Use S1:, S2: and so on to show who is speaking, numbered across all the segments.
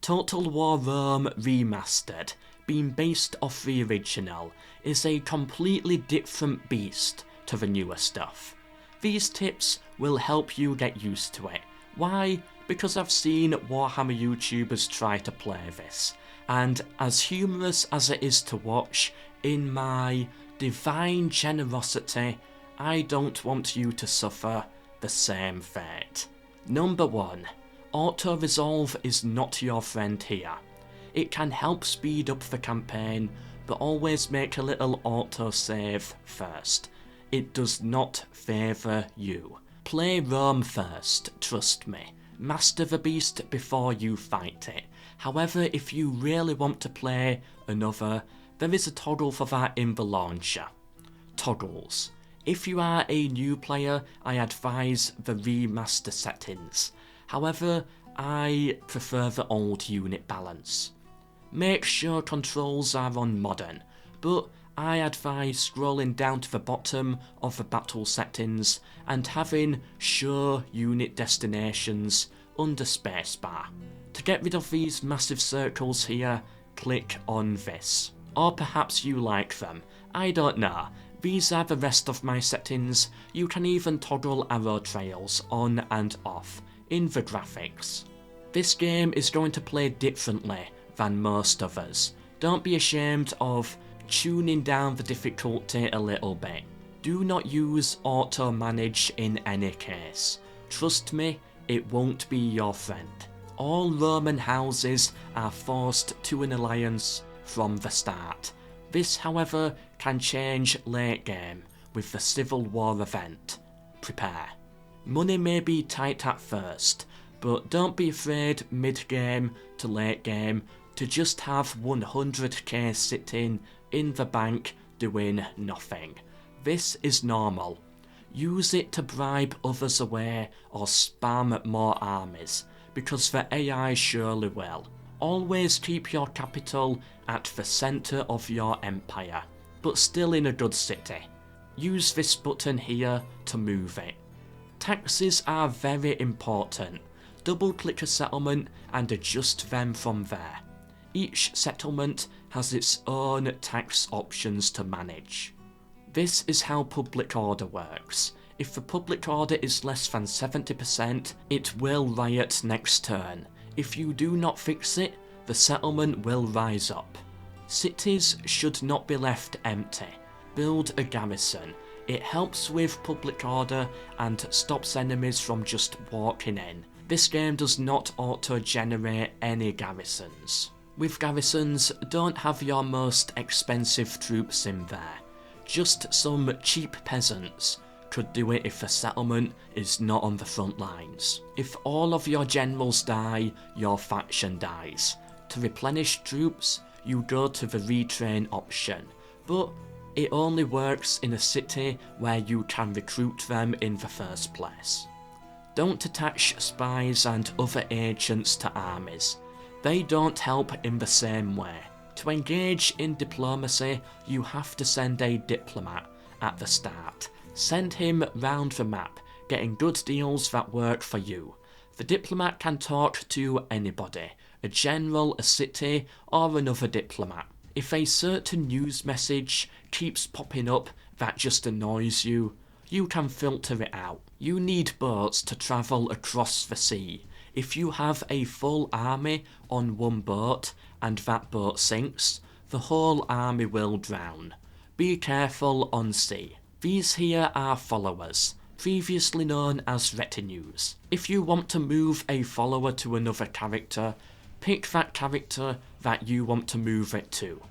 S1: Total War Rome Remastered, being based off the original, is a completely different beast to the newer stuff. These tips will help you get used to it. Why? Because I've seen Warhammer YouTubers try to play this, and as humorous as it is to watch, in my divine generosity, I don't want you to suffer the same fate. Number 1. Auto-resolve is not your friend here. It can help speed up the campaign, but always make a little auto-save first. It does not favour you. Play Rome first, trust me. Master the beast before you fight it. However, if you really want to play another, there is a toggle for that in the launcher. Toggles. If you are a new player, I advise the remaster settings. However, I prefer the old unit balance. Make sure controls are on modern, but I advise scrolling down to the bottom of the battle settings and having show unit destinations under spacebar. To get rid of these massive circles here, click on this. Or perhaps you like them, I don't know. These are the rest of my settings. You can even toggle arrow trails on and off in the graphics. This game is going to play differently than most others. Don't be ashamed of tuning down the difficulty a little bit. Do not use auto manage in any case. Trust me, it won't be your friend. All Roman houses are forced to an alliance from the start. This, however, can change late game with the Civil War event. Prepare. Money may be tight at first, but don't be afraid mid-game to late game to just have 100k sitting in the bank doing nothing. This is normal. Use it to bribe others away or spam more armies, because the AI surely will. Always keep your capital at the centre of your empire, but still in a good city. Use this button here to move it. Taxes are very important. Double click a settlement and adjust them from there. Each settlement has its own tax options to manage. This is how public order works. If the public order is less than 70%, it will riot next turn. If you do not fix it, the settlement will rise up. Cities should not be left empty. Build a garrison. It helps with public order and stops enemies from just walking in. This game does not auto-generate any garrisons. With garrisons, don't have your most expensive troops in there. Just some cheap peasants could do it if the settlement is not on the front lines. If all of your generals die, your faction dies. To replenish troops, you go to the retrain option, but it only works in a city where you can recruit them in the first place. Don't attach spies and other agents to armies. They don't help in the same way. To engage in diplomacy, you have to send a diplomat at the start. Send him round the map, getting good deals that work for you. The diplomat can talk to anybody, a general, a city, or another diplomat. If a certain news message keeps popping up that just annoys you, you can filter it out. You need boats to travel across the sea. If you have a full army on one boat and that boat sinks, the whole army will drown. Be careful on sea. These here are followers, previously known as retinues. If you want to move a follower to another character, pick that character that you want to move it to.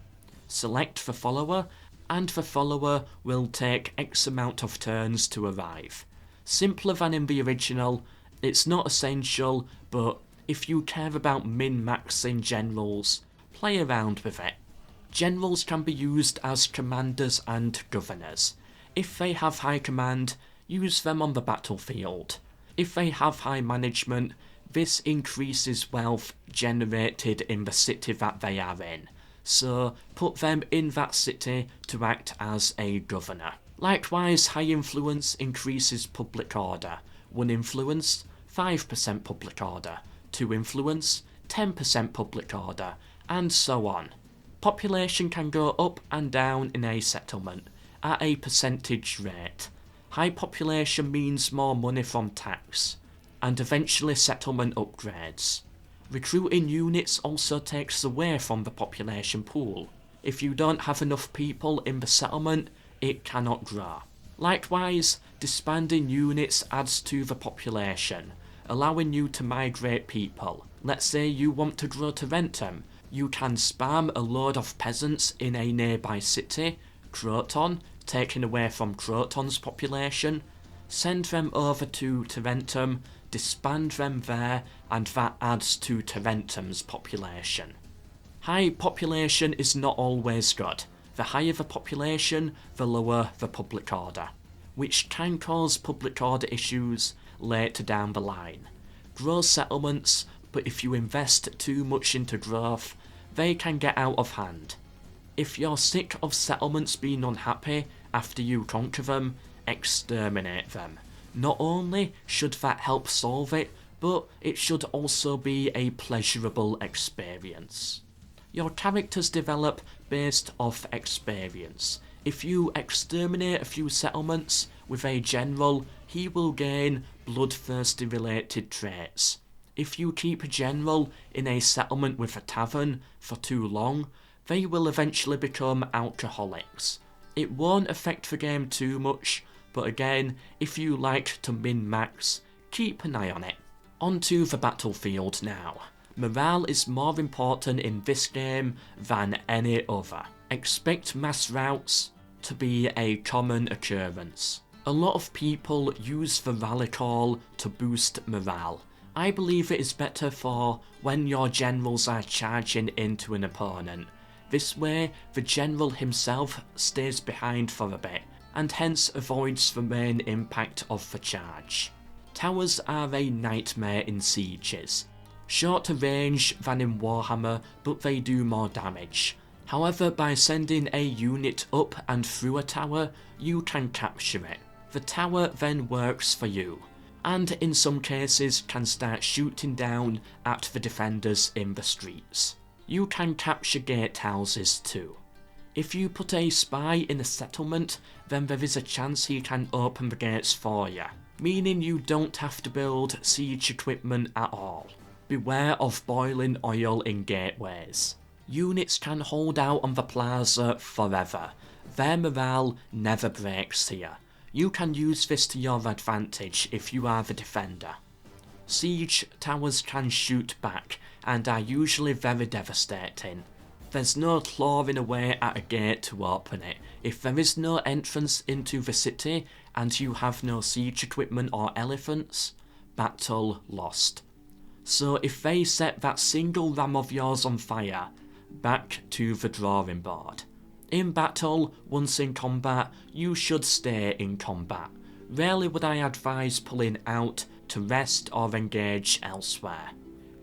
S1: Select the follower, and the follower will take X amount of turns to arrive. Simpler than in the original. It's not essential, but if you care about min-maxing generals, play around with it. Generals can be used as commanders and governors. If they have high command, use them on the battlefield. If they have high management, this increases wealth generated in the city that they are in, so put them in that city to act as a governor. Likewise, high influence increases public order. 1 influence, 5% public order. 2 influence, 10% public order, and so on. Population can go up and down in a settlement at a percentage rate. High population means more money from tax, and eventually settlement upgrades. Recruiting units also takes away from the population pool. If you don't have enough people in the settlement, it cannot grow. Likewise, disbanding units adds to the population, allowing you to migrate people. Let's say you want to grow Tarentum. You can spam a load of peasants in a nearby city, Croton, taking away from Croton's population, send them over to Tarentum, disband them there, and that adds to Tarentum's population. High population is not always good. The higher the population, the lower the public order, which can cause public order issues later down the line. Grow settlements, but if you invest too much into growth, they can get out of hand. If you're sick of settlements being unhappy after you conquer them, exterminate them. Not only should that help solve it, but it should also be a pleasurable experience. Your characters develop based off experience. If you exterminate a few settlements with a general, he will gain bloodthirsty related traits. If you keep a general in a settlement with a tavern for too long, they will eventually become alcoholics. It won't affect the game too much, but again, if you like to min-max, keep an eye on it. Onto the battlefield now. Morale is more important in this game than any other. Expect mass routes to be a common occurrence. A lot of people use the rally call to boost morale. I believe it is better for when your generals are charging into an opponent. This way, the general himself stays behind for a bit, and hence avoids the main impact of the charge. Towers are a nightmare in sieges. Shorter range than in Warhammer, but they do more damage. However, by sending a unit up and through a tower, you can capture it. The tower then works for you, and in some cases can start shooting down at the defenders in the streets. You can capture gatehouses too. If you put a spy in a settlement, then there is a chance he can open the gates for you, meaning you don't have to build siege equipment at all. Beware of boiling oil in gateways. Units can hold out on the plaza forever. Their morale never breaks here. You can use this to your advantage if you are the defender. Siege towers can shoot back and are usually very devastating. There's no clawing away at a gate to open it. If there is no entrance into the city and you have no siege equipment or elephants, battle lost. So if they set that single ram of yours on fire, back to the drawing board. In battle, once in combat, you should stay in combat. Rarely would I advise pulling out to rest or engage elsewhere.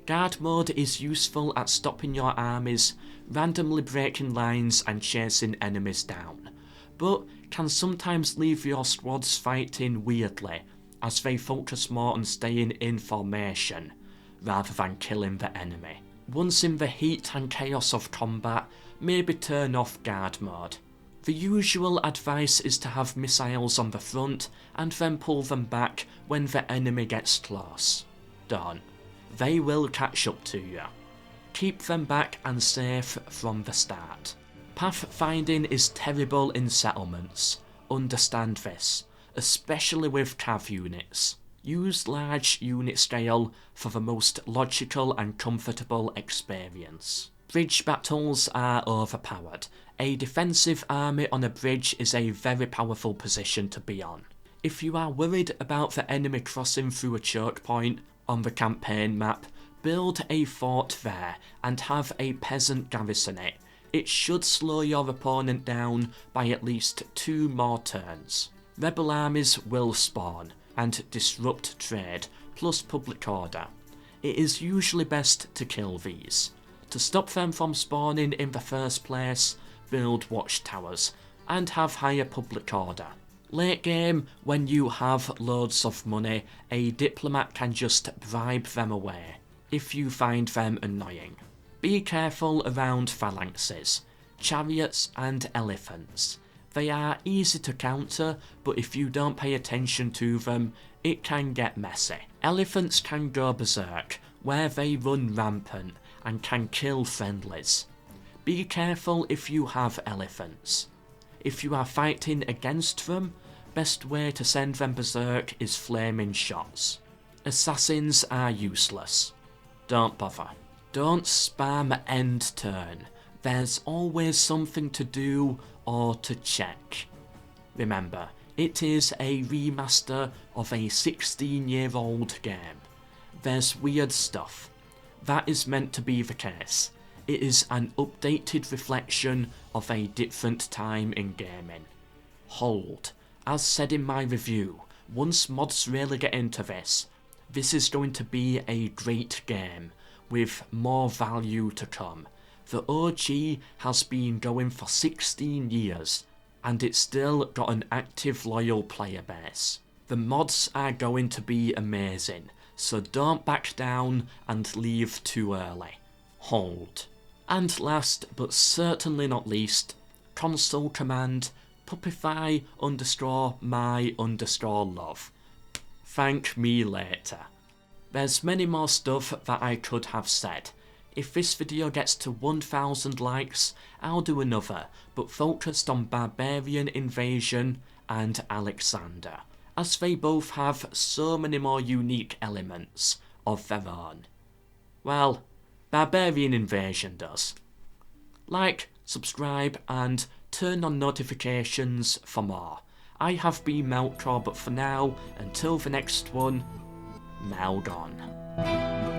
S1: Guard mode is useful at stopping your armies, randomly breaking lines and chasing enemies down, but can sometimes leave your squads fighting weirdly, as they focus more on staying in formation, rather than killing the enemy. Once in the heat and chaos of combat, maybe turn off guard mode. The usual advice is to have missiles on the front and then pull them back when the enemy gets close. Don't. They will catch up to you. Keep them back and safe from the start. Pathfinding is terrible in settlements. Understand this, especially with cav units. Use large unit scale for the most logical and comfortable experience. Bridge battles are overpowered. A defensive army on a bridge is a very powerful position to be on. If you are worried about the enemy crossing through a choke point on the campaign map, build a fort there and have a peasant garrison it. It should slow your opponent down by at least 2 more turns. Rebel armies will spawn and disrupt trade, plus public order. It is usually best to kill these. To stop them from spawning in the first place, build watchtowers, and have higher public order. Late game, when you have loads of money, a diplomat can just bribe them away. if you find them annoying. Be careful around phalanxes, chariots and elephants. They are easy to counter, but if you don't pay attention to them, it can get messy. Elephants can go berserk, where they run rampant and can kill friendlies. Be careful if you have elephants. If you are fighting against them, best way to send them berserk is flaming shots. Assassins are useless. Don't bother. Don't spam end turn. There's always something to do or to check. Remember, it is a remaster of a 16-year-old game. There's weird stuff. That is meant to be the case. It is an updated reflection of a different time in gaming. Hold. As said in my review, once mods really get into this is going to be a great game, with more value to come. The OG has been going for 16 years, and it's still got an active loyal player base. The mods are going to be amazing, so don't back down and leave too early. Hold. And last, but certainly not least, console command puppify_my_love. Thank me later. There's many more stuff that I could have said. If this video gets to 1000 likes, I'll do another, but focused on Barbarian Invasion and Alexander, as they both have so many more unique elements of their own. Well, Barbarian Invasion does. Like, subscribe, and turn on notifications for more. I have been MELKOR, but for now, until the next one, Mel gone.